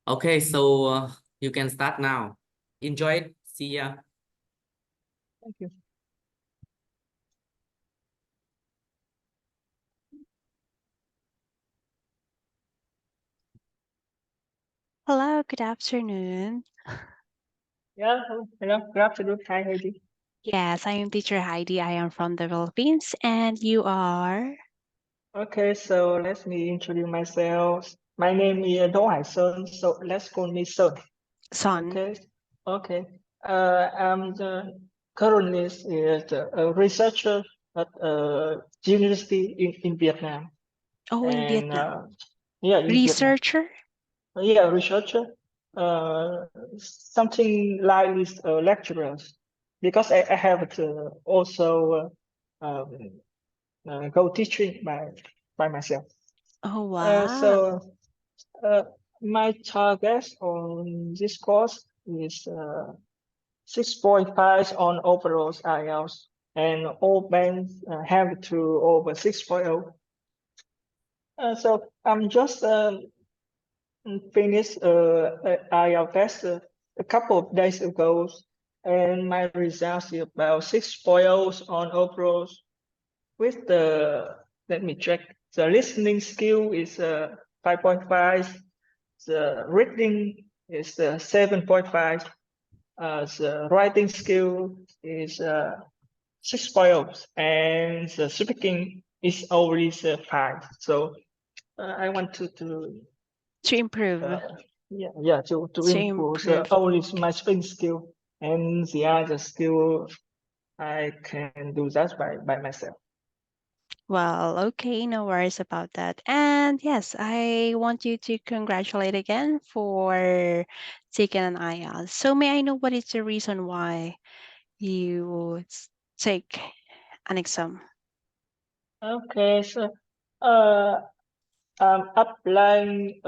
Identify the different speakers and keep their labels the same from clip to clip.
Speaker 1: Okay, so you can start now. Enjoy it. See ya.
Speaker 2: Thank you.
Speaker 3: Hello, good afternoon.
Speaker 2: Yeah, hello, good afternoon. Hi, Heidi.
Speaker 3: Yes, I am teacher Heidi. I am from the Philippines, and you are?
Speaker 2: Okay, so let me introduce myself. My name is Đông Sơn, so let's call me Sơn.
Speaker 3: Son.
Speaker 2: Okay. I'm the currently is a researcher at university in Vietnam.
Speaker 3: Oh, in
Speaker 2: And
Speaker 3: Vietnam.
Speaker 2: yeah, in Vietnam.
Speaker 3: Researcher?
Speaker 2: Yeah, researcher. Something like this lecturers, because I have to also go teaching by myself.
Speaker 3: Oh, wow.
Speaker 2: So my target on this course is 6.5 on overall IELTS, and all bands have to over 6.0. So I'm just finished IELTS test a couple of days ago, and my results is about 6.0 on overall. With the, let me check, the listening skill is 5.5, the reading is 7.5, the writing skill is 6.0, and the speaking is always 5. So I want
Speaker 3: To improve.
Speaker 2: to improve only my speaking skill, and the other skill I can do that by myself.
Speaker 3: Well, okay, no worries about that. And yes, I want you to congratulate again for taking an IELTS. So may I know what is the reason why you take an exam?
Speaker 2: Okay, so I'm applying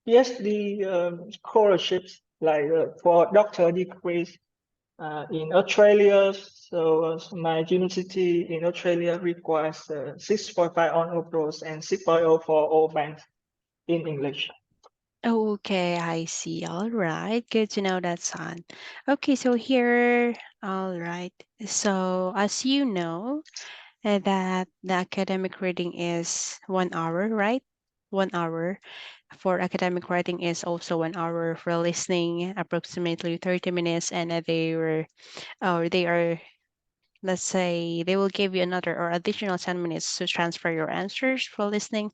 Speaker 2: PhD scholarships like for doctor degrees in Australia. So my university in Australia requires 6.5 on overall and 6.0 for all bands in English.
Speaker 3: Okay, I see. All right. Good to know that, son. Okay, so here, all right. So as you know, that the academic reading is 1 hour, right? 1 hour for academic writing is also 1 hour for listening, approximately 30 minutes, and they are, let's say, they will give you another or additional 10 minutes to transfer your answers for listening.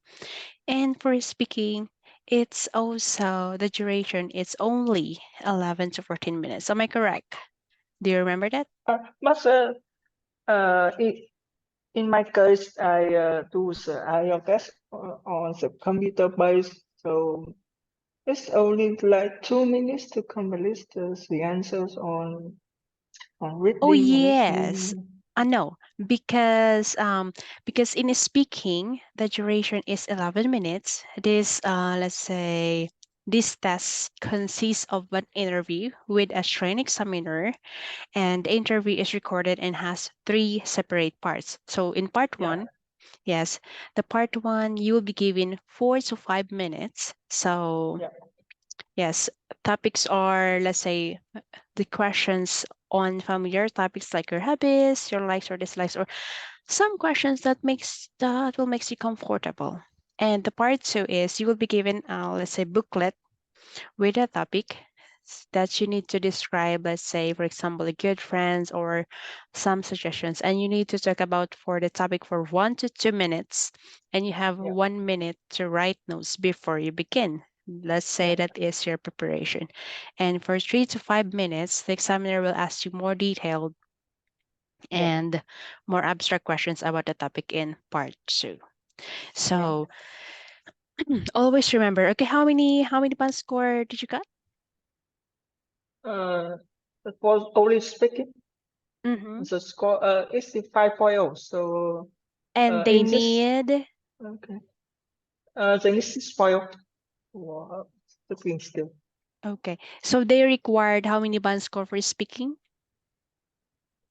Speaker 3: And for speaking, it's also the duration, it's only 11 to 14 minutes. Am I correct? Do you remember that?
Speaker 2: But in my case, I do the IELTS test on the computer base, so it's only like 2 minutes to complete the answers on reading.
Speaker 3: Oh, yes.
Speaker 2: Listening.
Speaker 3: No, because in speaking, the duration is 11 minutes. This let's say this test consists of an interview with a trained examiner, and the interview is recorded and has 3 separate parts. So in part
Speaker 2: Yeah.
Speaker 3: one, yes, the part one you will be given 4 to 5 minutes. So
Speaker 2: Yeah.
Speaker 3: yes, topics are, let's say, the questions on familiar topics like your habits, your likes or dislikes, or some questions that will makes you comfortable. And the part two is you will be given, let's say, booklet with a topic that you need to describe, let's say, for example, a good friends or some suggestions, and you need to talk about for the topic for 1 to 2 minutes, and you have
Speaker 2: Yeah.
Speaker 3: 1 minute to write notes before you begin. Let's say
Speaker 2: Yeah.
Speaker 3: that is your preparation. And for 3 to 5 minutes, the examiner will ask you more detailed
Speaker 2: Yeah.
Speaker 3: and more abstract questions about the topic in part two. So always remember, okay, how many band score did you got?
Speaker 2: It was only speaking.
Speaker 3: Mm-hmm.
Speaker 2: The score is 5.0. So
Speaker 3: And they
Speaker 2: in this,
Speaker 3: need,
Speaker 2: okay. They need 6.0. Wow, speaking skill.
Speaker 3: okay, so they required how many band score for speaking?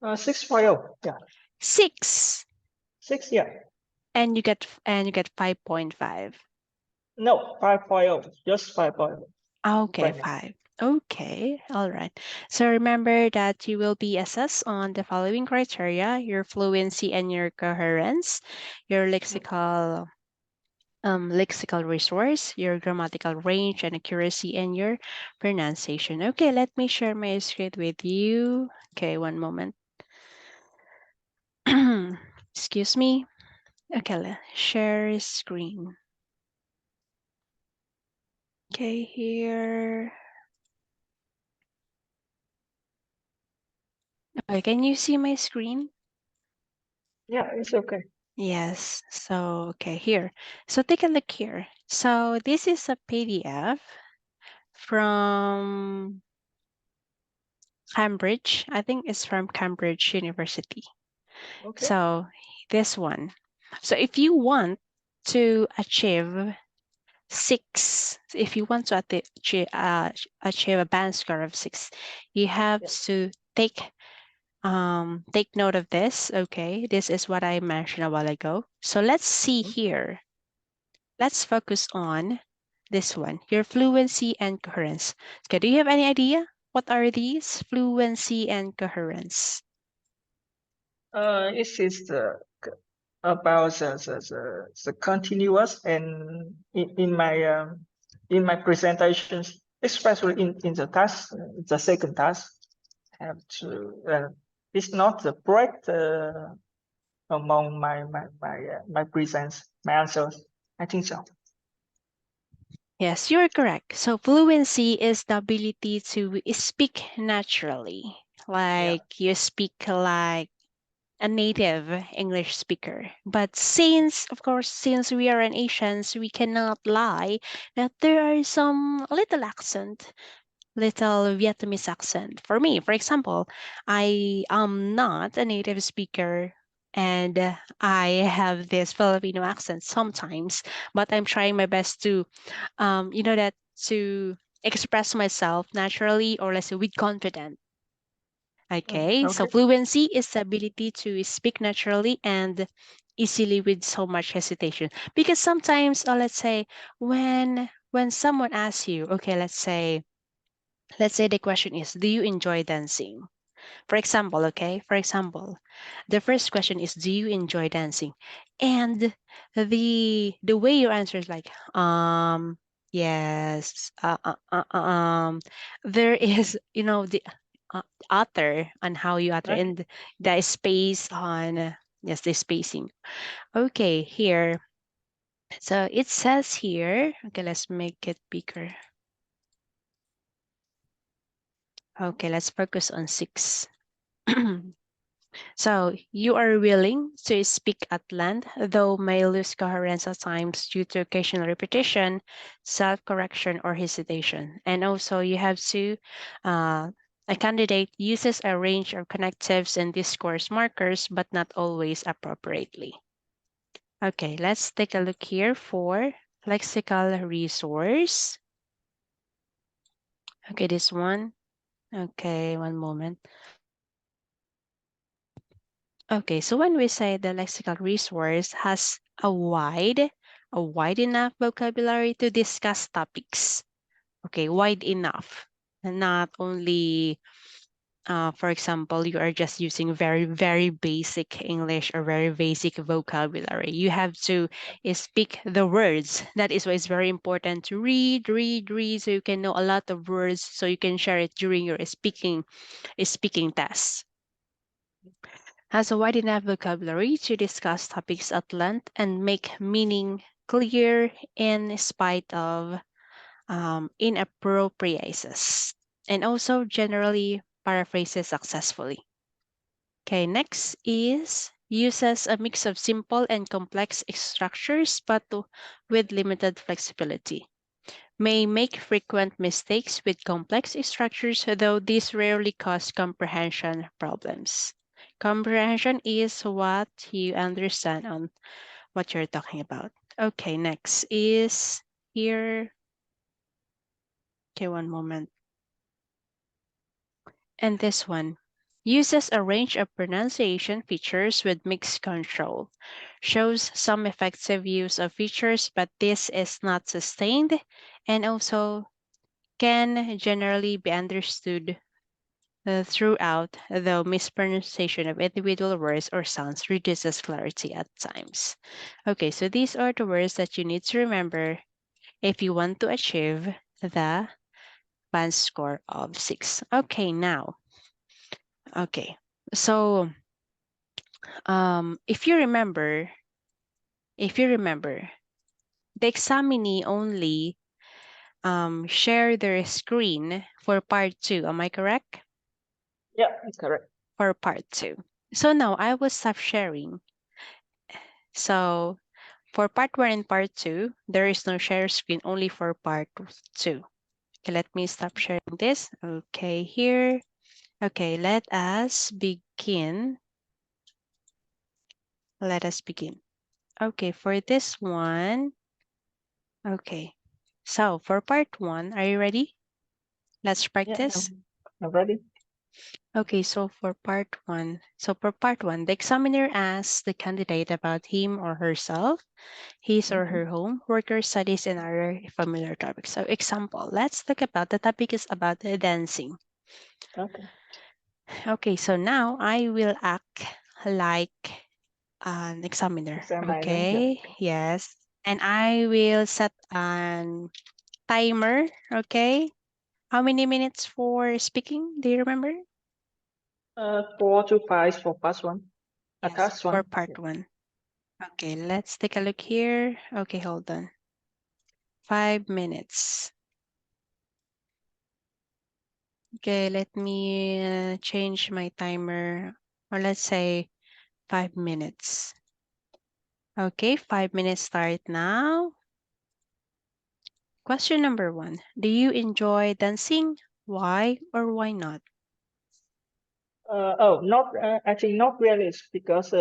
Speaker 2: 6.0. Yeah.
Speaker 3: 6.
Speaker 2: 6. Yeah.
Speaker 3: And you get 5.5.
Speaker 2: No, 5.0. Just 5.0.
Speaker 3: Okay,
Speaker 2: Right now.
Speaker 3: 5. Okay, all right. So remember that you will be assessed on the following criteria: your fluency and your coherence, your lexical resource, your grammatical range and accuracy, and your pronunciation. Okay, let me share my screen with you. Okay, one moment. Excuse me. Okay, share screen. Okay, here. Okay, can you see my screen?
Speaker 2: Yeah, it's okay.
Speaker 3: Yes. So, okay, here. So take a look here. So this is a PDF from Cambridge. I think it's from Cambridge University.
Speaker 2: Okay.
Speaker 3: So this one. So if you want to achieve 6, if you want to achieve a band score of 6, you have to take note of this. Okay, this is what I mentioned a while ago. So let's see here. Let's focus on this one, your fluency and coherence. Okay, do you have any idea what are these? Fluency and coherence.
Speaker 2: It is about the continuous, and in my presentations, especially in the task, the second task, have to it's not the break among my presents, my answers. I think so.
Speaker 3: Yes, you're correct. So fluency is the ability to speak naturally, like you speak like a native English speaker. But of course, since we are an Asians, we cannot lie that there are some little Vietnamese accent. For me, for example, I am not a native speaker and I have this Filipino accent sometimes, but I'm trying my best to, to express myself naturally, or let's say with confidence. Okay, so
Speaker 2: Okay.
Speaker 3: fluency is the ability to speak naturally and easily with so much hesitation. Because sometimes, let's say, when someone asks you, okay, let's say the question is, do you enjoy dancing? For example, okay, for example, the first question is, do you enjoy dancing? And the way you answer is like, yes, there is, the utter on how you utter,
Speaker 2: Okay.
Speaker 3: and the space on, yes, the spacing. Okay, here. So it says here, okay, let's make it bigger. Okay, let's focus on 6. So you are willing to speak at length, though may lose coherence at times due to occasional repetition, self-correction, or hesitation. And also you have to, a candidate uses a range of connectives and discourse markers, but not always appropriately. Okay, let's take a look here for lexical resource. Okay, this one. Okay, one moment. Okay, so when we say the lexical resource has a wide enough vocabulary to discuss topics. Okay, wide enough. And not only, for example, you are just using very, very basic English or very basic vocabulary. You have to speak the words. That is why it's very important to read, so you can know a lot of words, so you can share it during your speaking tests. Has a wide enough vocabulary to discuss topics at length and make meaning clear in spite of inappropriations, and also generally paraphrases successfully. Okay, next is uses a mix of simple and complex structures, but with limited flexibility. May make frequent mistakes with complex structures, though these rarely cause comprehension problems. Comprehension is what you understand on what you're talking about. Okay, next is here. Okay, one moment. And this one uses a range of pronunciation features with mixed control. Shows some effective use of features, but this is not sustained, and also can generally be understood throughout, though mispronunciation of individual words or sounds reduces clarity at times. Okay, so these are the words that you need to remember if you want to achieve the advanced score of 6. Okay, now, okay, so if you remember, the examinee only share their screen for part 2. Am I correct?
Speaker 2: Yeah, correct.
Speaker 3: For part 2. So now I will stop sharing. So for part 1 and part 2, there is no share screen, only for part 2. Okay, let me stop sharing this. Okay, here. Okay, let us begin. Let us begin. Okay, for this one. Okay, so for part 1, are you ready? Let's
Speaker 2: Yeah,
Speaker 3: practice.
Speaker 2: I'm ready.
Speaker 3: Okay, so for part 1, the examiner asks the candidate about him or herself, his or her home, work or studies, and other familiar topics. So example, let's talk about, the topic is about dancing.
Speaker 2: Okay.
Speaker 3: Okay, so now I will act like an examiner.
Speaker 2: Examiner,
Speaker 3: Okay, yes. And I will set an timer. Okay. How many minutes for speaking? Do you remember?
Speaker 2: 4 to 5 for part 1.
Speaker 3: Yes,
Speaker 2: Task
Speaker 3: for
Speaker 2: 1.
Speaker 3: part 1. Okay, let's take a look here. Okay, hold on. 5 minutes. Okay, let me change my timer, or let's say 5 minutes. Okay, 5 minutes start now. Question number 1. Do you enjoy dancing? Why or why not?
Speaker 2: Not I think not really, because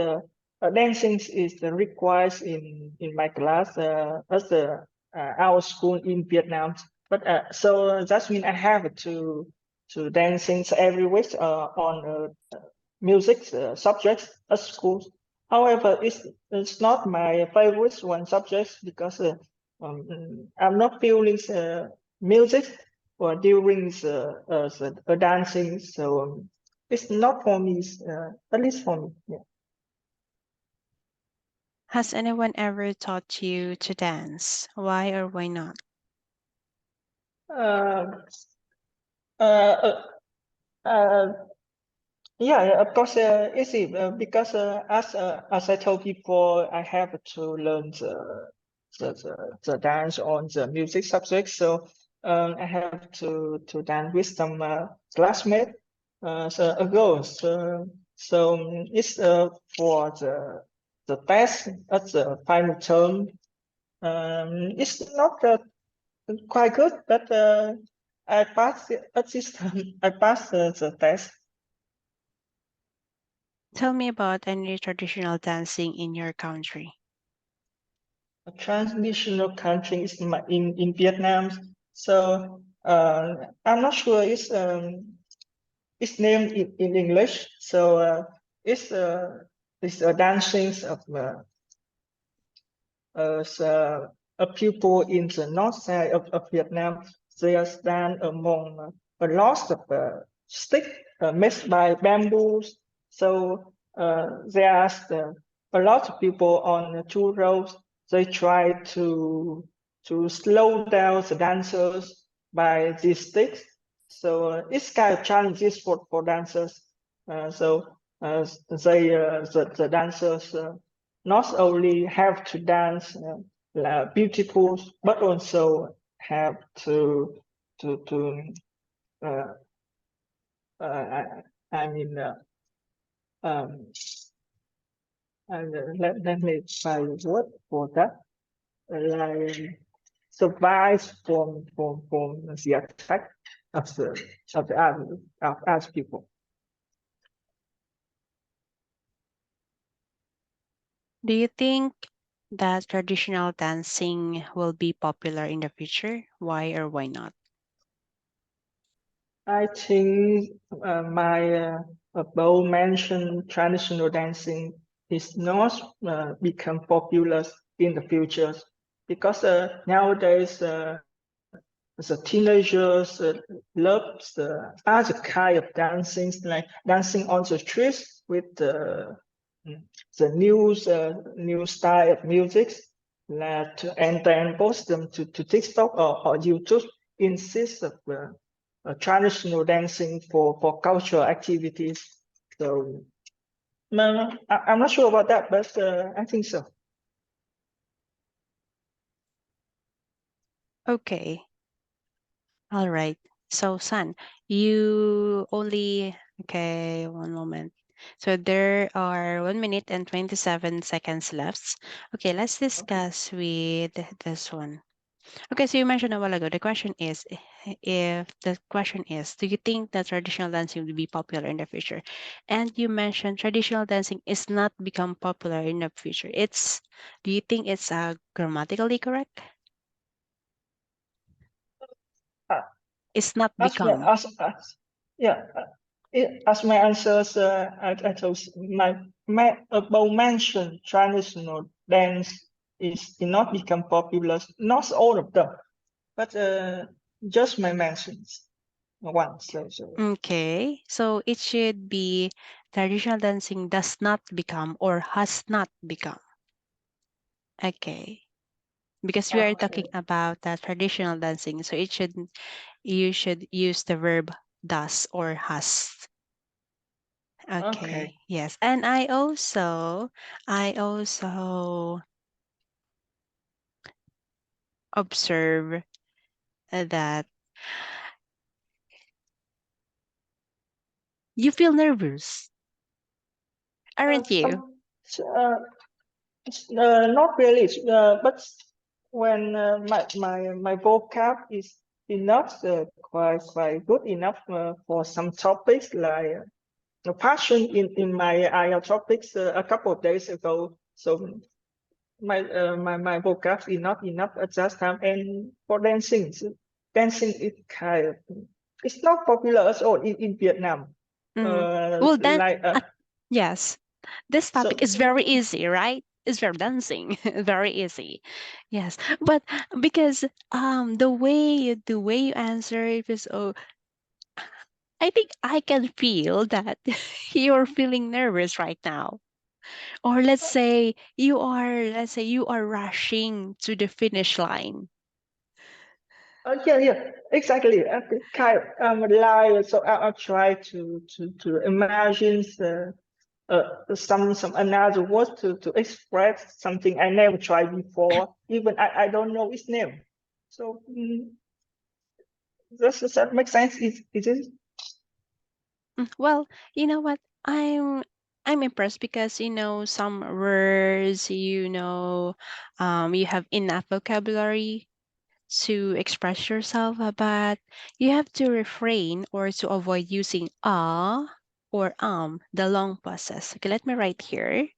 Speaker 2: dancing is required in my class as our school in Vietnam. But so that means I have to dancing every week on music subjects at school. However, it's not my favorite one subject, because I'm not feeling music or during the dancing. So it's not for me, at least for me. Yeah.
Speaker 3: Has anyone ever taught you to dance? Why or why not?
Speaker 2: Uh, uh, uh, yeah, of course, easy, because as I told before, I have to learn the dance on the music subject. So I have to dance with some classmates ago. So it's for the test at the final term. It's not quite good, but I passed at this time. I passed the test.
Speaker 3: Tell me about any traditional dancing in your country.
Speaker 2: A traditional country is in Vietnam. So I'm not sure it's named in English. So it's a dancing of people in the north side of Vietnam. They stand among a lot of sticks made by bamboos. So there are a lot of people on 2 rows. They try to slow down the dancers by these sticks. So it's kind of challenges for dancers. The dancers not only have to dance beautiful, but also have to uh, uh, I mean um, and let me find a word for that, like survive from the attack of other people.
Speaker 3: Do you think that traditional dancing will be popular in the future? Why or why not?
Speaker 2: I think my above mentioned traditional dancing is not become popular in the future, because nowadays the teenagers love the other kind of dancing, like dancing on the streets with the new style of music, and then post them to TikTok or YouTube, insist of traditional dancing for cultural activities. So no, I'm not sure about that, but I think so.
Speaker 3: Okay. All right. So, San, you only, okay, one moment. So there are 1 minute and 27 seconds left. Okay, let's discuss with this one. Okay, so you mentioned a while ago, the question is, do you think that traditional dancing will be popular in the future? And you mentioned traditional dancing is not become popular in the future. Do you think it's grammatically correct?
Speaker 2: Uh,
Speaker 3: It's not
Speaker 2: As my
Speaker 3: become.
Speaker 2: yeah, as my answers, I told my above mentioned traditional dance is did not become popular. Not all of them, but just my mentions once. So
Speaker 3: Okay, so it should be traditional dancing does not become or has not become. Okay, because we are talking
Speaker 2: okay,
Speaker 3: about traditional dancing, so you should use the verb does or has. Okay,
Speaker 2: okay,
Speaker 3: yes, and I also observe that you feel nervous, aren't you?
Speaker 2: uh, not really, but when my vocab is enough, quite good enough for some topics like passion in my IELTS topics a couple of days ago. So my vocab is not enough at that time. And for dancing, dancing is kind of it's not popular at all in Vietnam.
Speaker 3: Mm. Well, then,
Speaker 2: Like
Speaker 3: yes, this
Speaker 2: so
Speaker 3: topic is very easy, right? It's very dancing, very easy. Yes, but because the way you answer it was, oh, I think I can feel that you're feeling nervous right now. Or let's say you are rushing to the finish line.
Speaker 2: yeah, exactly. Kind of like so I'll try to imagine some another word to express something I never tried before. Even I don't know its name. So does that make sense? Is it?
Speaker 3: Well, you know what? I'm impressed because some words, you have enough vocabulary to express yourself, but you have to refrain or to avoid using or the long pauses. Okay, let me write here.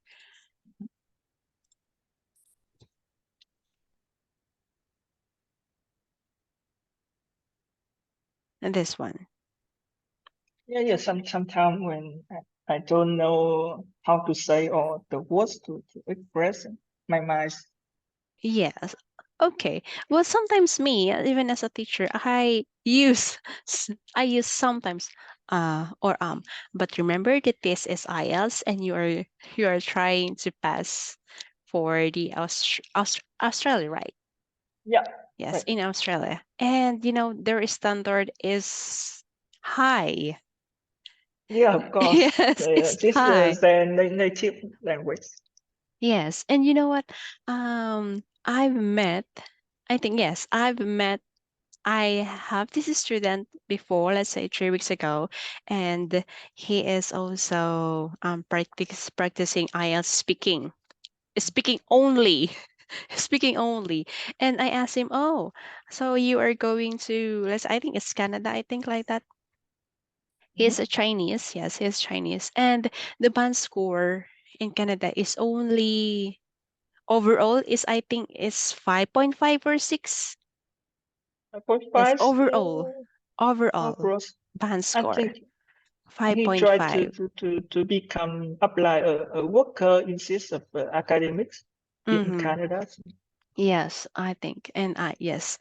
Speaker 3: And this one.
Speaker 2: Yeah. Sometimes when I don't know how to say or the words to express my mind.
Speaker 3: Yes. Okay. Well, sometimes me, even as a teacher, I use sometimes or but remember that this is IELTS and you are trying to pass for the Australia, right?
Speaker 2: Yeah.
Speaker 3: Yes,
Speaker 2: Right.
Speaker 3: in Australia. And their standard is high.
Speaker 2: Yeah, of course.
Speaker 3: Yes, it's
Speaker 2: This
Speaker 3: high.
Speaker 2: is their native language.
Speaker 3: Yes. And you know what? I've met, I think, yes, I have this student before, let's say 3 weeks ago, and he is also practicing IELTS speaking only, speaking only. And I asked him, "Oh, so you are going to I think it's Canada, I think like that." He's a
Speaker 2: Mhm.
Speaker 3: Chinese, yes, he's Chinese, and the band score in Canada is only overall is I think is 5.5 or 6. Yes,
Speaker 2: 5.5
Speaker 3: overall
Speaker 2: across.
Speaker 3: band
Speaker 2: I
Speaker 3: score
Speaker 2: think he tried
Speaker 3: 5.5.
Speaker 2: to become apply a worker instead of academics in
Speaker 3: Mm-hmm.
Speaker 2: Canada.
Speaker 3: Yes, I think, and yes,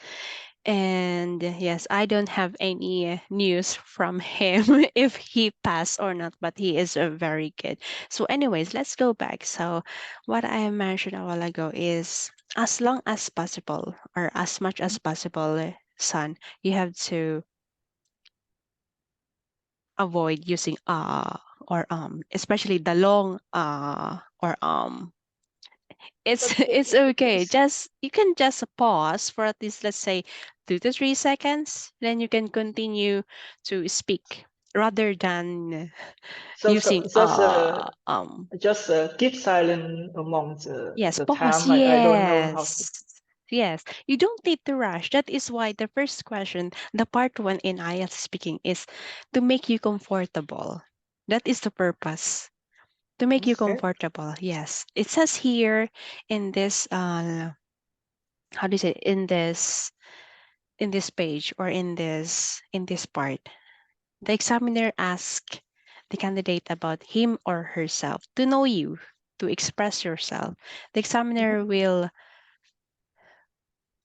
Speaker 3: And yes, I don't have any news from him if he passed or not, but he is very good. So, anyways, let's go back. So, what I mentioned a while ago is as long as possible or as much as possible, son, you have to avoid using or especially the long or it's
Speaker 2: But
Speaker 3: it's okay.
Speaker 2: it's
Speaker 3: Just you can just pause for at least, let's say, 2 to 3 seconds, then you can continue to speak rather than
Speaker 2: so
Speaker 3: using
Speaker 2: just keep silent among
Speaker 3: yes,
Speaker 2: the
Speaker 3: pause.
Speaker 2: time. I don't know how to.
Speaker 3: Yes, you don't need to rush. That is why the first question, the part one in IELTS speaking, is to make you comfortable. That is the purpose. To make you
Speaker 2: Okay.
Speaker 3: comfortable. Yes. It says here in this how do you say, in this page or in this part, the examiner asks the candidate about him or herself to know you, to express yourself. The examiner will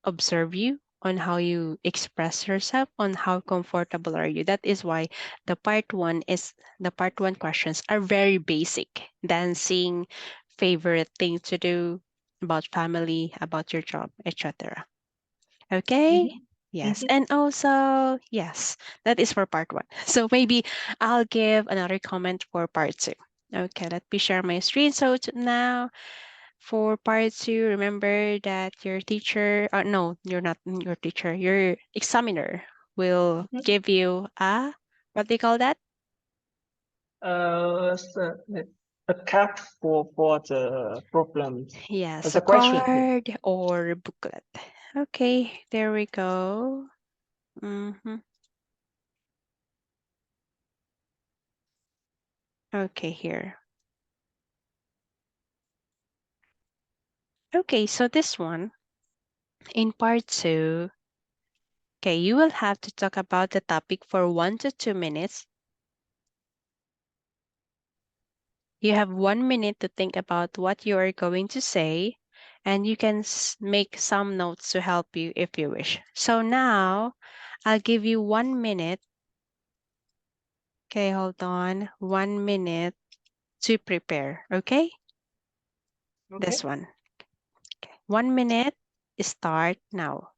Speaker 3: observe you on how you express yourself, on how comfortable are you. That is why the part one questions are very basic. Dancing, favorite thing to do, about family, about your job, etc. Okay? Yes.
Speaker 2: Mm-hmm.
Speaker 3: And also, yes, that is for part one. So maybe I'll give another comment for part two. Okay, let me share my screen. So now for part two, remember that your teacher, no, you're not your teacher, your examiner will give you what they call that?
Speaker 2: So a cap for the problems.
Speaker 3: Yes,
Speaker 2: As a
Speaker 3: a
Speaker 2: question. Yeah.
Speaker 3: card or booklet. Okay, there we go. Mm-hmm. Okay, here. Okay, so this one, in part two, okay, you will have to talk about the topic for 1 to 2 minutes. You have 1 minute to think about what you are going to say, and you can make some notes to help you if you wish. So now, I'll give you 1 minute. Okay, hold on. 1 minute to prepare, okay?
Speaker 2: Okay.
Speaker 3: This one. Okay. 1 minute, start now.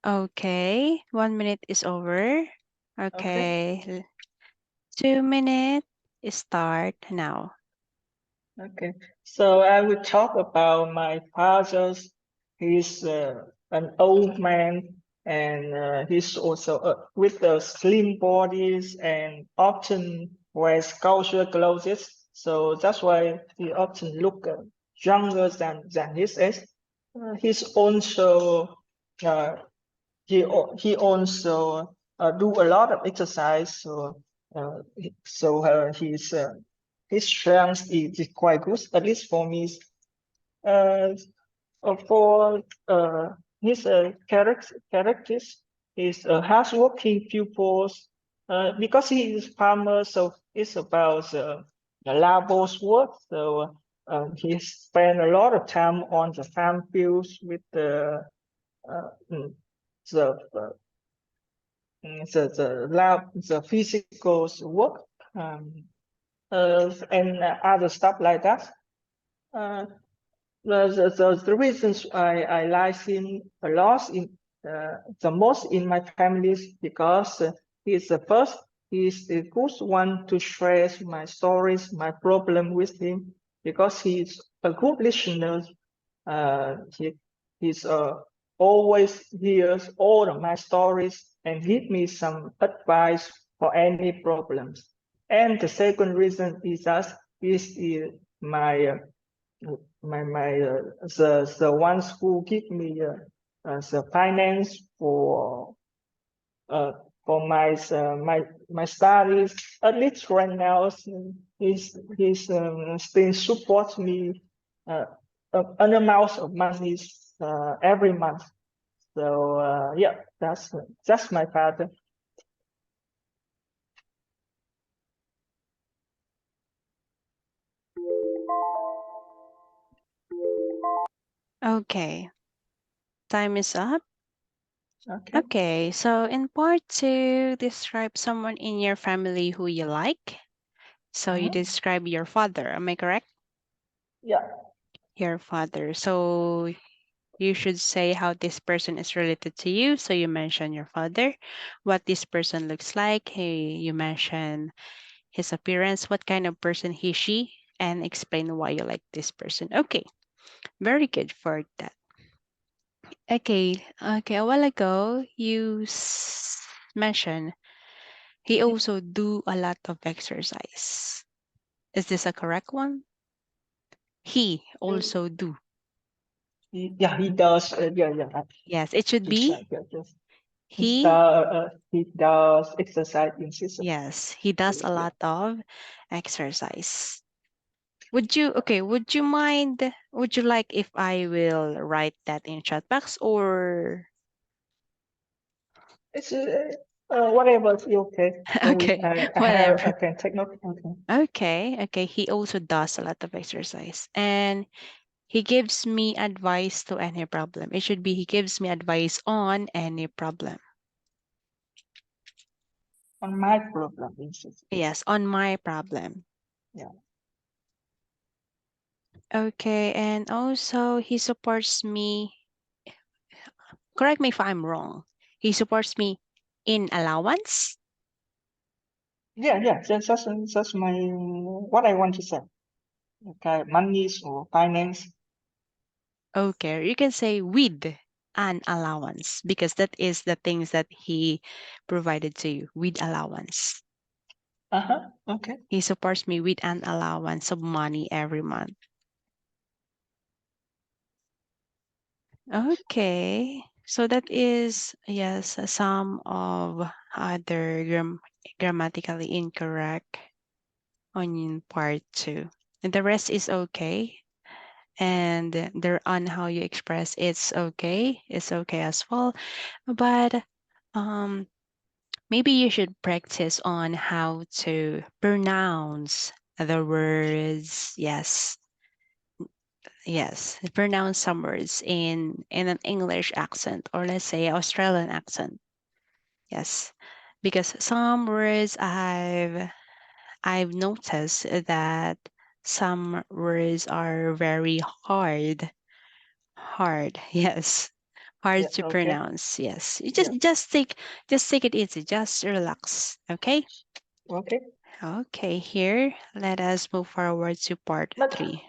Speaker 3: Okay, 1 minute is over. Okay, 2 minutes, start now.
Speaker 2: Okay. So I will talk about my father. He's an old man, and he's also with a slim bodies and often wears cultural clothes. So that's why he often look younger than his age. He's also uh, he also do a lot of exercise. So his strength is quite good, at least for me. Uh, for his characters, he's a hardworking pupil. Because he is farmer, so it's about the labors work. So he spend a lot of time on the farm fields with uh, mm, the the lab, the physical work, and other stuff like that. The reasons I like him a lot in the most in my family is because he's the first, he's the good one to share my stories, my problem with him, because he's a good listener. He's always hears all of my stories and give me some advice for any problems. And the second reason is that he's my the ones who give me the finance for my studies. At least right now, he's still support me an amount of money every month. So yeah, that's my father.
Speaker 3: Okay. Time is up.
Speaker 2: Okay.
Speaker 3: Okay, so in part 2, describe someone in your family who you like. So you describe your father, am I correct?
Speaker 2: Yeah.
Speaker 3: Your father. So you should say how this person is related to you. So you mention your father, what this person looks like. Hey, you mention his appearance, what kind of person he, she, and explain why you like this person. Okay, very good for that. Okay, a while ago, you mentioned he also do a lot of exercise. Is this a correct one? He also do.
Speaker 2: Yeah, he does. Yeah.
Speaker 3: Yes, it should be
Speaker 2: Yes.
Speaker 3: he.
Speaker 2: He does exercise in season.
Speaker 3: Yes, he does a lot of exercise. Would you mind, would you like if I will write that in chat box or?
Speaker 2: It's whatever is okay.
Speaker 3: Okay,
Speaker 2: I
Speaker 3: whatever.
Speaker 2: can take note.
Speaker 3: Okay, he also does a lot of exercise and he gives me advice to any problem. It should be he gives me advice on any problem.
Speaker 2: On my problem,
Speaker 3: Yes, on my problem.
Speaker 2: Yeah.
Speaker 3: Okay, and also he supports me. Correct me if I'm wrong. He supports me in allowance.
Speaker 2: Yeah. That's my what I want to say. Okay, monies or finance.
Speaker 3: Okay, you can say with an allowance because that is the things that he provided to you with allowance.
Speaker 2: Okay.
Speaker 3: He supports me with an allowance of money every month. Okay, so that is, yes, some of other grammatically incorrect on part 2. And the rest is okay. And there on how you express it's okay as well. But maybe you should practice on how to pronounce the words. Yes, pronounce some words in an English accent, or let's say Australian accent. Yes, because some words I've noticed that some words are very hard, yes, hard
Speaker 2: Yeah.
Speaker 3: to
Speaker 2: Okay.
Speaker 3: pronounce. Yes, you
Speaker 2: Yeah.
Speaker 3: just take it easy, just relax. Okay.
Speaker 2: Okay.
Speaker 3: Okay, here let us move forward to part 3.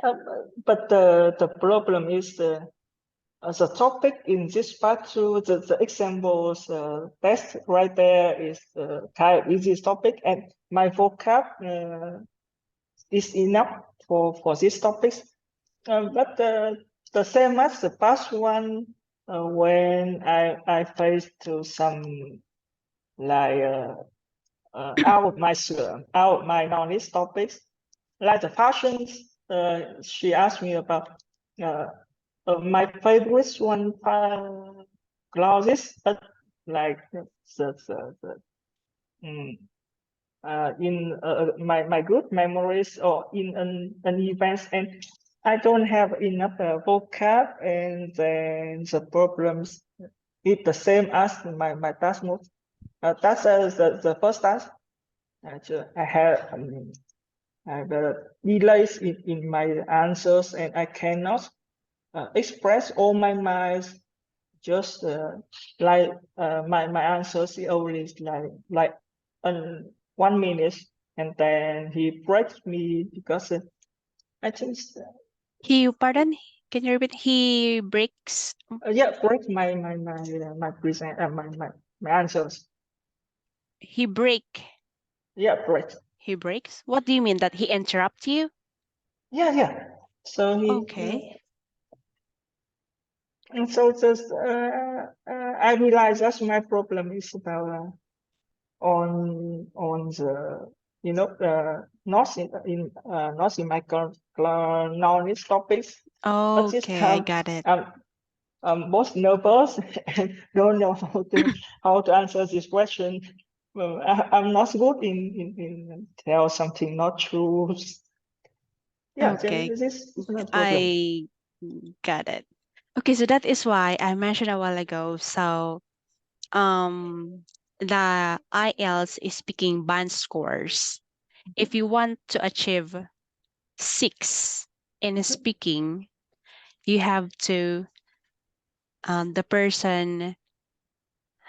Speaker 2: But the problem is the topic in this part 2, the examples test right there is kind of easy topic, and my vocab is enough for these topics. But the same as the past one, when I faced to some like out of my knowledge topics, like the fashions. She asked me about my favorite one clothes, but like in my good memories or in an event, and I don't have enough vocab, and then the problems is the same as my past notes. That's the first task. I have delays in my answers, and I cannot express all my mind. Just like my answers is only like 1 minute, and then he breaks me because I think
Speaker 3: Pardon? Can you repeat? He breaks.
Speaker 2: yeah, breaks my present my answers.
Speaker 3: He break.
Speaker 2: Yeah, break.
Speaker 3: He breaks. What do you mean that he interrupt you?
Speaker 2: Yeah. So he
Speaker 3: Okay.
Speaker 2: and so just I realize that's my problem is about on the not in my knowledge topics. But this
Speaker 3: Okay, I
Speaker 2: time
Speaker 3: got it.
Speaker 2: I'm most nervous and don't know how to answer this question. Well, I'm not good in tell something not true. Yeah,
Speaker 3: Okay,
Speaker 2: this is my problem.
Speaker 3: I got it. Okay, so that is why I mentioned a while ago. So, the IELTS is speaking band scores. If you want to achieve 6 in speaking, you have to, the person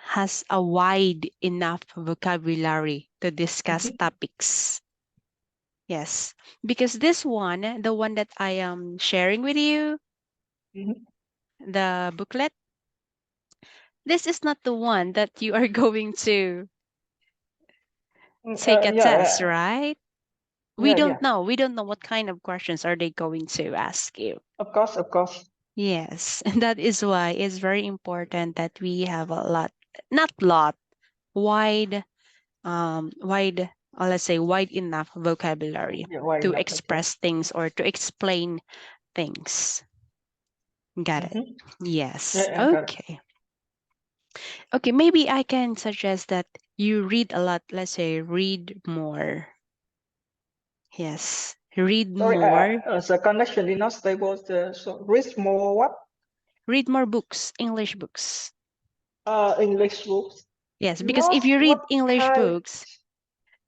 Speaker 3: has a wide enough vocabulary to discuss topics. Yes, because this one, the one that I am sharing with you, the booklet, this is not the one that you are going to take a test, right? We don't know. We don't know what kind of questions are they going to ask you.
Speaker 2: Of course.
Speaker 3: Yes, and that is why it's very important that we have a lot, not lot, wide, let's say wide enough vocabulary
Speaker 2: Why
Speaker 3: to
Speaker 2: not?
Speaker 3: express things or to explain things. Got it? Yes.
Speaker 2: Yeah, got it.
Speaker 3: Okay. Okay, maybe I can suggest that you read a lot. Let's say read more. Yes, read
Speaker 2: Sorry,
Speaker 3: more.
Speaker 2: the connection is not stable. So read more what?
Speaker 3: Read more books, English books.
Speaker 2: English books.
Speaker 3: Yes, because if you read English books,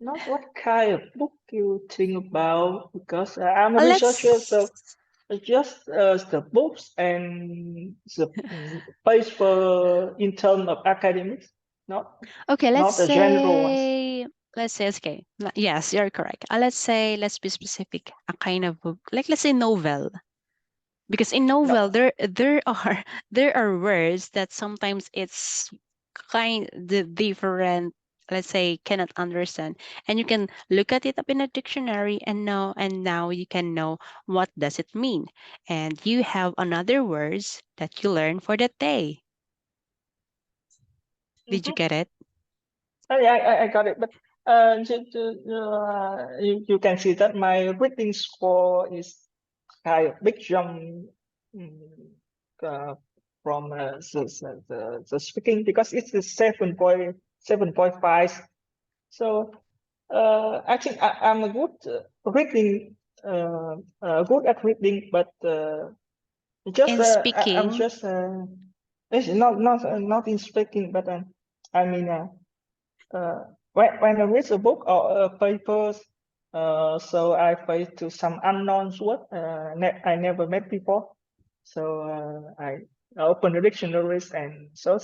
Speaker 2: not what kind of book you think about, because I'm a researcher,
Speaker 3: let's.
Speaker 2: so just the books and the paper in terms of academics, not
Speaker 3: Okay, let's
Speaker 2: the general ones.
Speaker 3: say. Let's say okay. Yes, you're correct. Let's say let's be specific. A kind of book, like let's say novel. Because in novel there are words that sometimes it's kind of different, let's say cannot understand, and you can look at it up in a dictionary and now you can know what does it mean, and you have another words that you learn for that day. Did you get it?
Speaker 2: I got it, but you can see that my reading score is kind of big jump from the speaking, because it's the 7.5. So I think I'm a good reading, good at reading, but just
Speaker 3: In
Speaker 2: I'm
Speaker 3: speaking,
Speaker 2: just it's not in speaking, but I mean when I read a book or papers, so I face to some unknown word I never met before. So I open the dictionaries and search,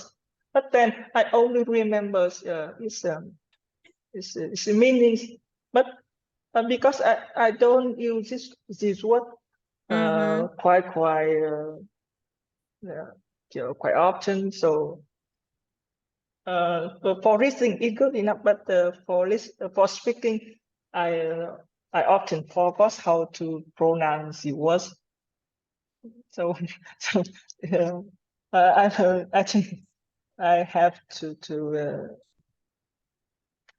Speaker 2: but then I only remember its meanings. But because I don't use this word quite often, so for listening it's good enough, but for speaking, I often forget how to pronounce the words. So I think I have to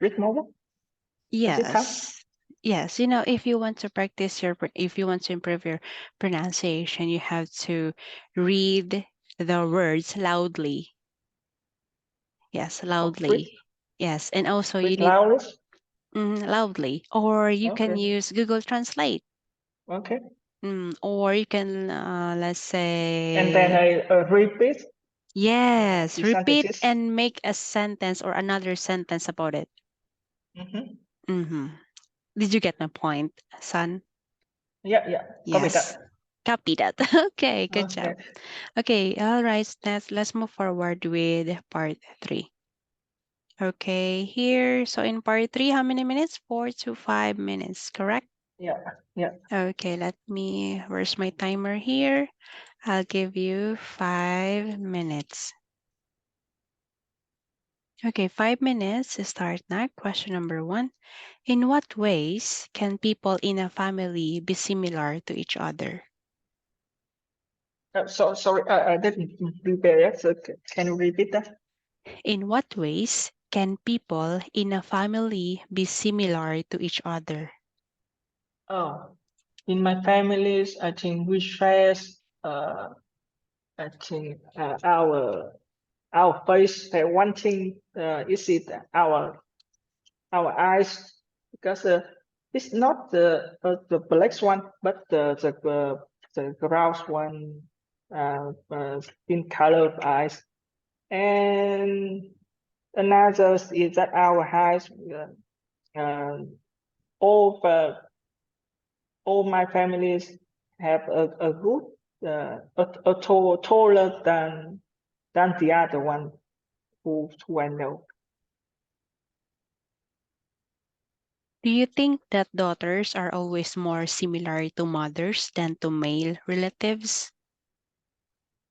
Speaker 2: read more.
Speaker 3: yes, if you want to practice if you want to improve your pronunciation, you have to read the words loudly. Yes, loudly. Yes, and also you need loudly, or you can use Google Translate.
Speaker 2: Okay.
Speaker 3: Or you can let's say,
Speaker 2: And then I repeat.
Speaker 3: Yes,
Speaker 2: the
Speaker 3: repeat
Speaker 2: sentences.
Speaker 3: and make a sentence or another sentence about it.
Speaker 2: Mm-hmm.
Speaker 3: Did you get my point, son?
Speaker 2: Yeah, copy
Speaker 3: Yes.
Speaker 2: that.
Speaker 3: Copy that. Okay, good job. Okay, all right, let's move forward with part 3. Okay, here, so in part 3, how many minutes? 4 to 5 minutes, correct?
Speaker 2: Yeah.
Speaker 3: Okay, where's my timer here? I'll give you 5 minutes. Okay, 5 minutes to start now. Question number 1. In what ways can people in a family be similar to each other?
Speaker 2: Sorry, I didn't prepare yet. So can you repeat that?
Speaker 3: In what ways can people in a family be similar to each other?
Speaker 2: Oh, in my families, I think we share. I think our face. One thing is it our eyes, because it's not the black one, but the brown one, in color of eyes. And another is that our eyes, all my families have a good, taller than the other one who I know.
Speaker 3: Do you think that daughters are always more similar to mothers than to male relatives?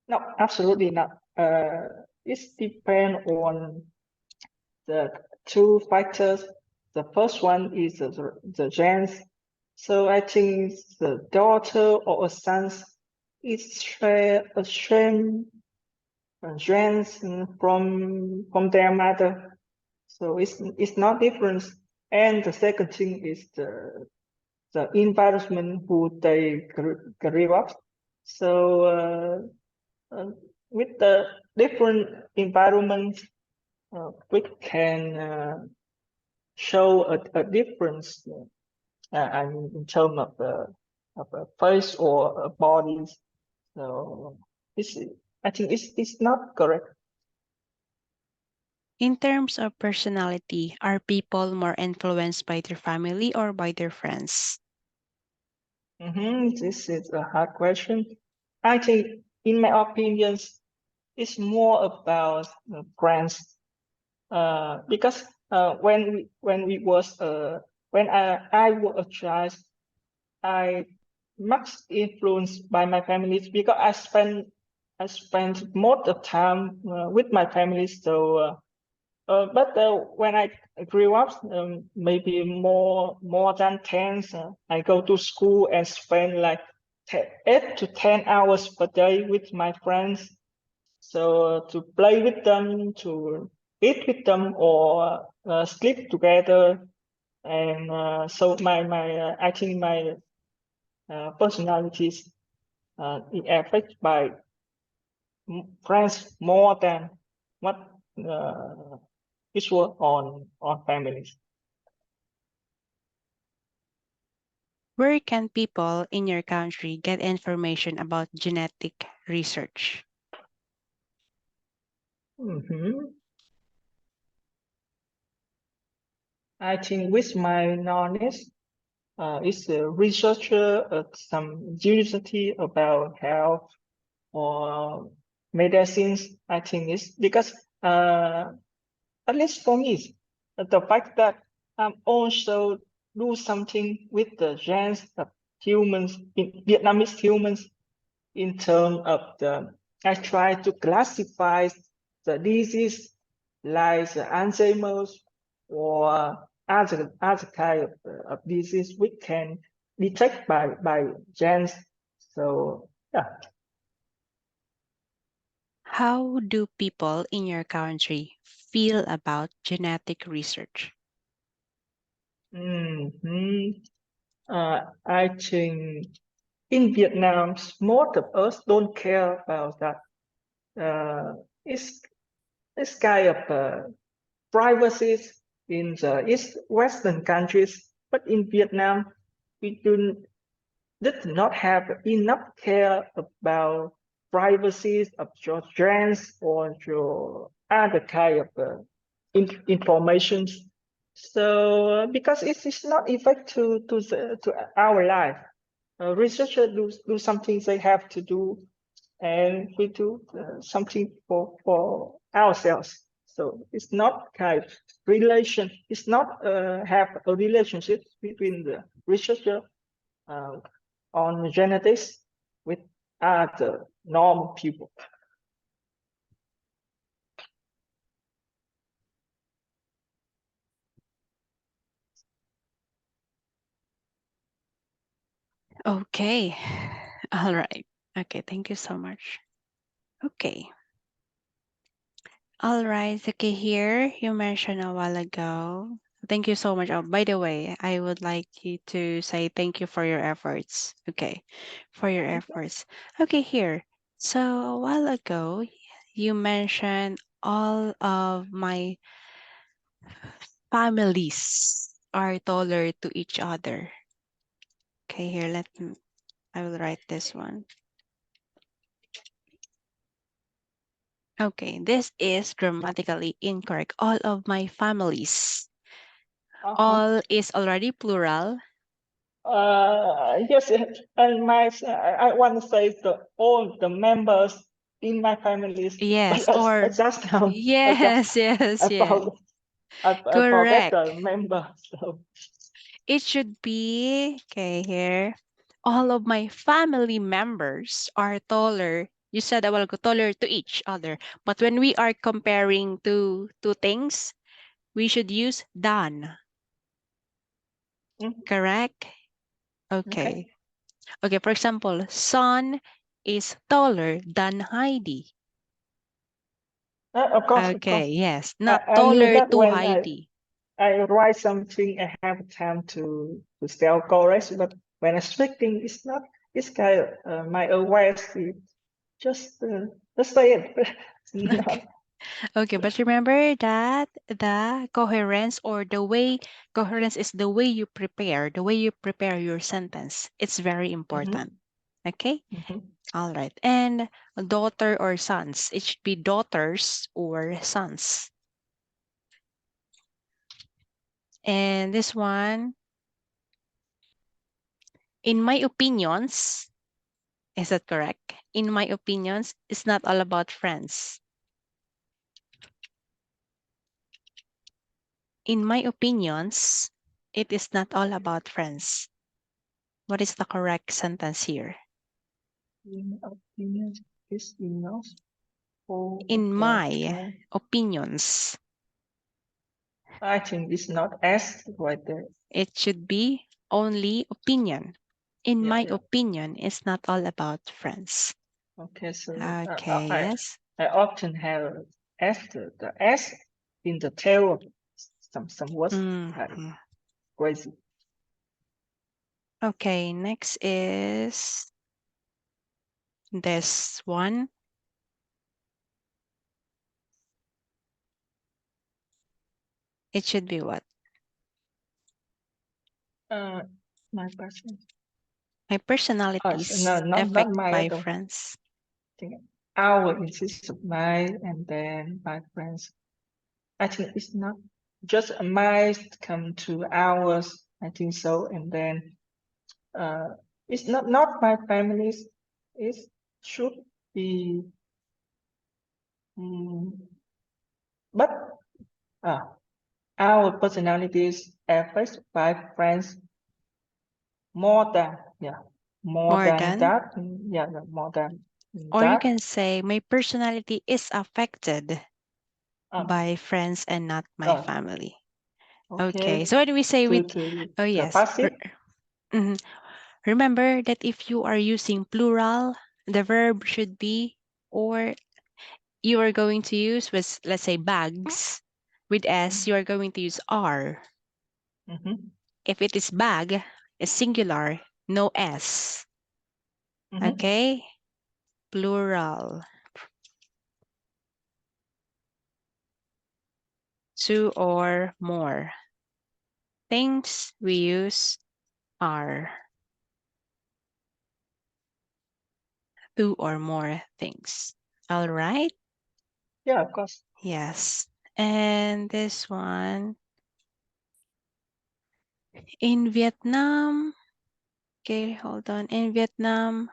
Speaker 2: No, absolutely not. It depends on the two factors. The first one is the genes. So I think the daughter or a son is share a same genes from their mother. So it's not different. And the second thing is the environment who they grew up. So with the different environment, we can show a difference. I mean, in terms of the face or bodies. So I think it's not correct.
Speaker 3: In terms of personality, are people more influenced by their family or by their friends?
Speaker 2: This is a hard question. I think, in my opinion, it's more about friends. Because when we was when I was a child, I much influenced by my family, because I spent most of time with my family. So, but when I grew up, maybe more than 10, I go to school and spend like 8 to 10 hours per day with my friends. So to play with them, to eat with them, or sleep together. And so I think my personalities is affected by friends more than what usual on families.
Speaker 3: Where can people in your country get information about genetic research?
Speaker 2: I think, with my knowledge, is a researcher at some university about health or medicines. I think it's because, at least for me, the fact that I'm also do something with the genes of humans, in Vietnamese humans, in terms of I try to classify the disease like the Alzheimer's or other kind of disease we can detect by genes. So yeah.
Speaker 3: How do people in your country feel about genetic research?
Speaker 2: I think in Vietnam, most of us don't care about that. It's kind of privacy in the East Western countries, but in Vietnam, we did not have enough care about privacy of your friends or your other kind of information. So because it is not effect to our life. Researchers do something they have to do, and we do something for ourselves. So it's not kind of relation. It's not have a relationship between the researcher on genetics with other normal people.
Speaker 3: Okay. All right. Okay, thank you so much. Okay. All right. Okay, here you mentioned a while ago. Thank you so much. Oh, by the way, I would like you to say thank you for your efforts. Okay, for your efforts. Okay, here. So a while ago, you mentioned all of my families are taller to each other. Okay, here, I will write this one. Okay, this is grammatically incorrect. All of my families. All is already plural.
Speaker 2: Yes, and I want to say all the members in my family.
Speaker 3: Yes,
Speaker 2: But
Speaker 3: or
Speaker 2: just now,
Speaker 3: yes, yes, yes.
Speaker 2: I forget
Speaker 3: Correct.
Speaker 2: the member. So
Speaker 3: It should be, okay, here. All of my family members are taller. You said I will go taller to each other. But when we are comparing two things, we should use than. Correct? Okay. Okay, for example, son is taller than Heidi.
Speaker 2: Of course,
Speaker 3: Okay, yes.
Speaker 2: I
Speaker 3: Not
Speaker 2: knew
Speaker 3: taller
Speaker 2: that
Speaker 3: to
Speaker 2: when
Speaker 3: Heidi.
Speaker 2: I write something, I have time to spell correct. But when I'm speaking, it's not. It's kind of my awareness. Just say it. It's not.
Speaker 3: Okay. Okay, but remember that the coherence or the way coherence is the way you prepare, your sentence. It's very important. Okay? All right. And daughter or sons. It should be daughters or sons. And this one, in my opinions, is that correct? In my opinions, it's not all about friends. In my opinions, it is not all about friends. What is the correct sentence here?
Speaker 2: In opinion, is enough for
Speaker 3: In my
Speaker 2: friend.
Speaker 3: opinions,
Speaker 2: I think it's not S right there.
Speaker 3: it should be only opinion. In my opinion, it's not all about friends.
Speaker 2: Okay, so
Speaker 3: Okay, yes.
Speaker 2: I often have the S in the tail of some words. Crazy.
Speaker 3: Okay, next is this one. It should be what?
Speaker 2: My person.
Speaker 3: My personalities
Speaker 2: not
Speaker 3: affect
Speaker 2: my
Speaker 3: by
Speaker 2: though.
Speaker 3: friends.
Speaker 2: I think our insists of mine and then my friends. I think it's not just my come to ours. I think so, and then it's not my family's. It should be, but our personalities affected by friends more than more than that. More than
Speaker 3: Or
Speaker 2: that.
Speaker 3: you can say my personality is affected by friends and not my family. Okay, so when we say oh yes, remember that if you are using plural, the verb should be or you are going to use with, let's say, bags with S, you are going to use are. If it is bag, it's singular, no S. Okay, plural. Two or more things we use are. 2 or more things. All right?
Speaker 2: Yeah, of course.
Speaker 3: Yes. And this one, in Vietnam, okay, hold on. In Vietnam,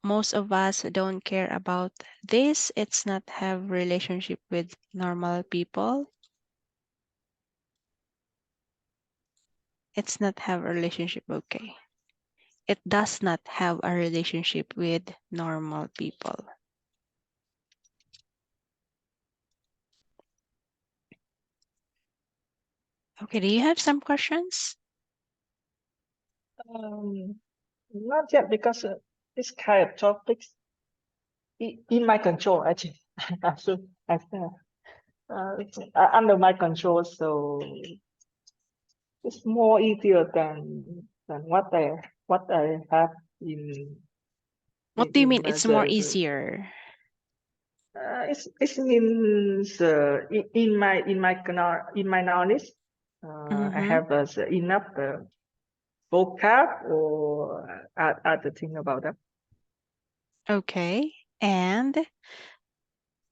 Speaker 3: most of us don't care about this. It's not have relationship with normal people. It's not have a relationship, okay. It does not have a relationship with normal people. Okay, do you have some questions?
Speaker 2: Not yet, because this kind of topics in my control, actually. It's under my control, so it's more easier than what I have in
Speaker 3: What do you mean
Speaker 2: my
Speaker 3: it's more easier?
Speaker 2: it means in my knowledge I have enough vocab or other thing about that.
Speaker 3: Okay, and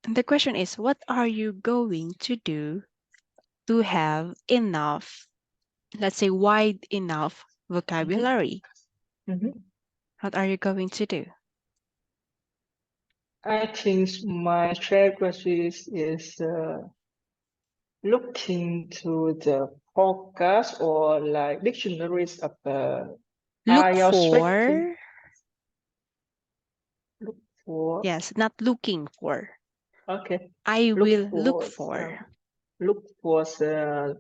Speaker 3: the question is, what are you going to do to have enough, let's say wide enough vocabulary? What are you going to do?
Speaker 2: I think my strategy is looking to the podcast or like dictionaries of the
Speaker 3: Look
Speaker 2: IELTS speaking.
Speaker 3: for,
Speaker 2: Look for,
Speaker 3: yes, not looking for.
Speaker 2: okay.
Speaker 3: I will look for.
Speaker 2: Look for the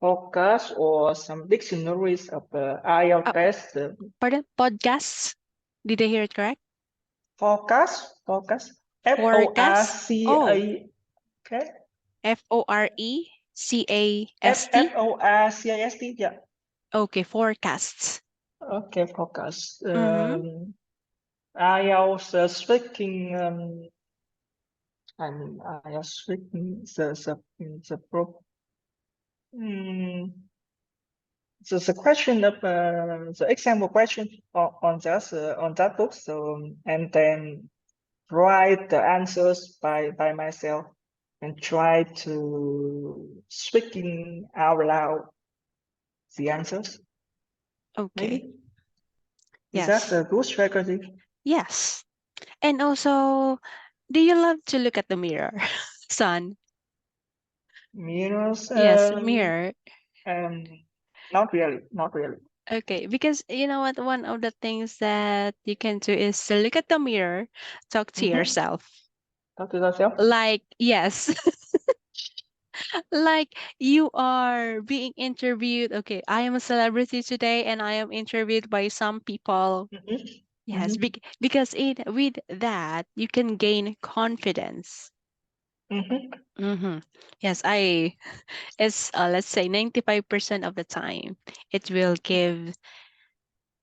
Speaker 2: podcast or some dictionaries of the IELTS test.
Speaker 3: Pardon, podcasts? Did I hear it correct?
Speaker 2: Forecast.
Speaker 3: Forecast? Oh,
Speaker 2: F-O-R-C-A. Okay.
Speaker 3: F-O-R-E-C-A-S-T?
Speaker 2: F-O-R-C-A-S-T. Yeah.
Speaker 3: Okay, forecasts.
Speaker 2: Okay, forecast. IELTS speaking. And IELTS speaking the pro. The question of the example question on that book. So and then write the answers by myself and try to speaking out loud the answers.
Speaker 3: Okay.
Speaker 2: Maybe.
Speaker 3: Yes.
Speaker 2: Is that a good strategy?
Speaker 3: Yes. And also, do you love to look at the mirror, son?
Speaker 2: Mirrors?
Speaker 3: Yes, mirror.
Speaker 2: Not really.
Speaker 3: Okay, because you know what? One of the things that you can do is to look at the mirror, talk to yourself.
Speaker 2: Talk to yourself?
Speaker 3: Like, yes. Like you are being interviewed. Okay, I am a celebrity today and I am interviewed by some people. Yes, because with that, you can gain confidence. Yes, it's let's say 95% of the time, it will give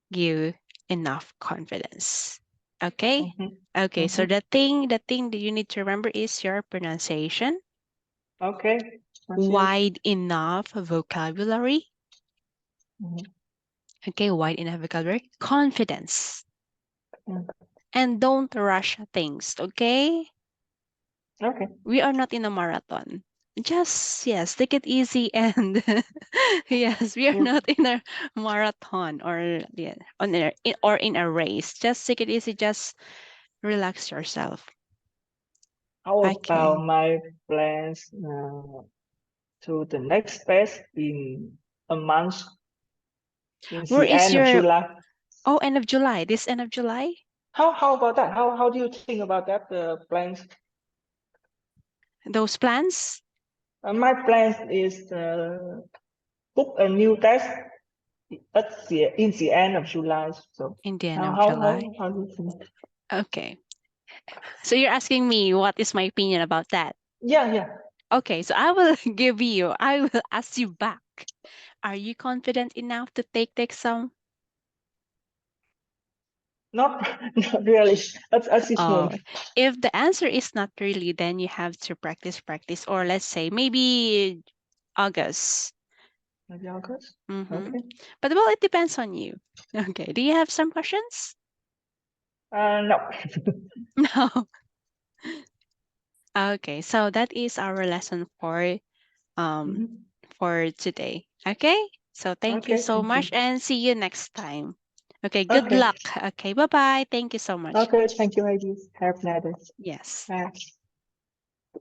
Speaker 3: you enough confidence. Okay? Okay, so the thing that you need to remember is your pronunciation.
Speaker 2: Okay.
Speaker 3: Wide enough vocabulary. Okay, wide enough vocabulary. Confidence. And don't rush things, okay?
Speaker 2: Okay.
Speaker 3: We are not in a marathon. Just, yes, take it easy and yes, we are not in a marathon or in a race. Just take it easy, just relax yourself.
Speaker 2: How about my plans to the next test in a month? In the end of July.
Speaker 3: Oh, end of July. This end of July?
Speaker 2: How about that? How do you think about that plans?
Speaker 3: Those plans?
Speaker 2: My plan is book a new test in the end of July. So
Speaker 3: in the end of July.
Speaker 2: How do you think?
Speaker 3: Okay. So you're asking me what is my opinion about that?
Speaker 2: Yeah.
Speaker 3: Okay, so I will ask you back. Are you confident enough to take the exam?
Speaker 2: Not really. That's this one.
Speaker 3: If the answer is not really, then you have to practice, or let's say maybe August.
Speaker 2: Maybe August.
Speaker 3: Mhm.
Speaker 2: Okay.
Speaker 3: But well, it depends on you. Okay. Do you have some questions?
Speaker 2: No.
Speaker 3: No. Okay. So that is our lesson
Speaker 2: Mhm.
Speaker 3: for today. Okay. So thank you
Speaker 2: Okay,
Speaker 3: so
Speaker 2: thank
Speaker 3: much
Speaker 2: you.
Speaker 3: and see you next time. Okay. Good
Speaker 2: Okay.
Speaker 3: luck. Okay. Bye bye. Thank you so much.
Speaker 2: Okay, thank you, Heidi. Have a nice day.
Speaker 3: Yes.
Speaker 2: Bye.